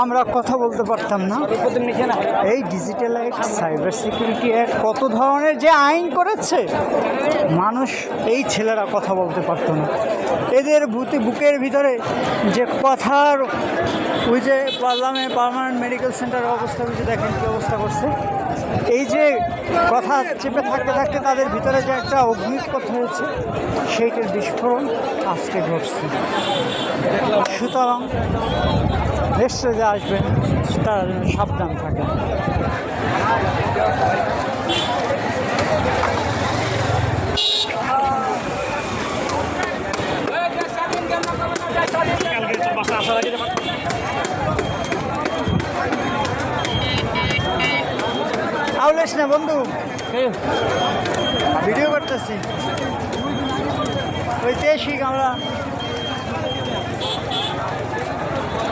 আমরা কথা বলতে পারতাম না। এই digital act, cyber security act, কত ধরনের যে আইন করেছে, মানুষ এই ছেলেরা কথা বলতে পারতো না। এদের বুকের ভিতরে যে কথার ওই যে পার্মানেন্ট মেডিকেল সেন্টারের অবস্থা বুঝে দেখেন কী অবস্থা করছে। এই যে কথা চেপে থাকতে থাকতে তাদের ভিতরে যে একটা অগ্নিপথ হয়েছে, সেইটার বিস্ফোরণ আজকে ঘটছে। সুতরাং দেশে যে আসবেন তারা যেন সাবধান থাকে। আউলেস না বন্ধু, ভিডিও করতেছি, ওই শিখ আমরা।